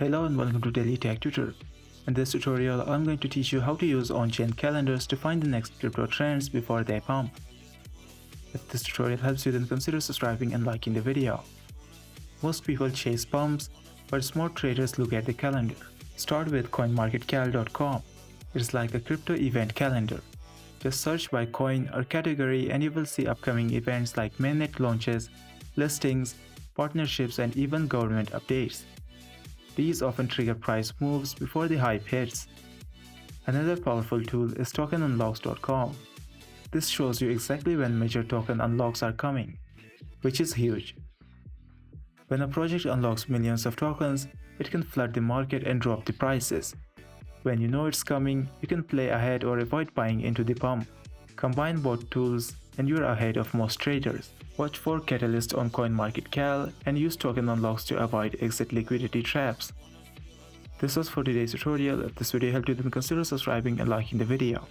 Hello and welcome to Daily Tech Tutor. In this tutorial, I'm going to teach you how to use on-chain calendars to find the next crypto trends before they pump. If this tutorial helps you, then consider subscribing and liking the video. Most people chase pumps, but smart traders look at the calendar. Start with coinmarketcal.com. It's like a crypto event calendar. Just search by coin or category and you will see upcoming events like mainnet launches, listings, partnerships, and even government updates. These often trigger price moves before the hype hits. Another powerful tool is tokenunlocks.com. This shows you exactly when major token unlocks are coming, which is huge. When a project unlocks millions of tokens, it can flood the market and drop the prices. When you know it's coming, you can play ahead or avoid buying into the pump. Combine both tools and you're ahead of most traders. Watch for catalysts on CoinMarketCal and use token unlocks to avoid exit liquidity traps. This was for today's tutorial. If this video helped you, then consider subscribing and liking the video.